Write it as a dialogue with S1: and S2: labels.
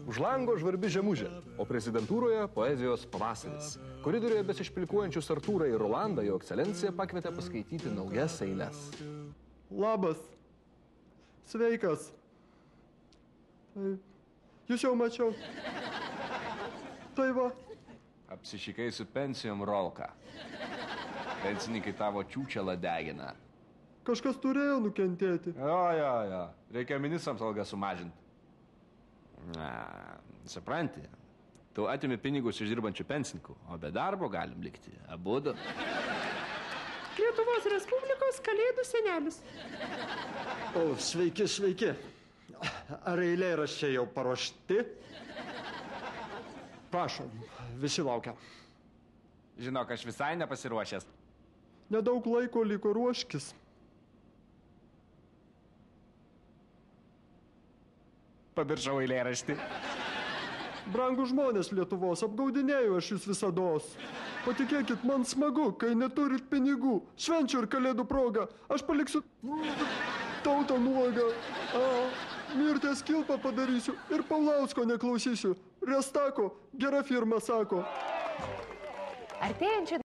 S1: Už lango žvarbi žemužė, o prezidentūroje poezijos pavasaris. Koridoriuje besišpilkuojančius Artūrą ir Rolandą jo ekscelencija pakvietė paskaityti naujas eiles.
S2: Labas. Sveikas. Jūs jau mačiau. Tai va.
S3: Apsišikai su pensijom, Rolka. Pensininkai tavo čiūčelą degina.
S2: Kažkas turėjo nukentėti.
S3: Jo. Reikia ministrams algą sumažinti. Supranti, tu atimi pinigus iš dirbančių pensininkų, o be darbo galim likti abudu.
S4: Lietuvos Respublikos kalėdų senelis.
S2: O, sveiki. Ar eilėraščiai jau paruošti? Prašom, visi laukia.
S3: Žinok, aš visai nepasiruošęs.
S2: Nedaug laiko liko, ruoškis.
S3: Pamiršau eilėraštį.
S2: Brangų žmonės Lietuvos, apgaudinėjau aš jūs visados. Patikėkit, man smagu, kai neturit pinigų. Švenčių ir kalėdų proga. Aš paliksiu tautą nuogą. Mirties kilpą padarysiu ir Paulausko neklausysiu. Restako, gera firma sako.
S4: Artėjančią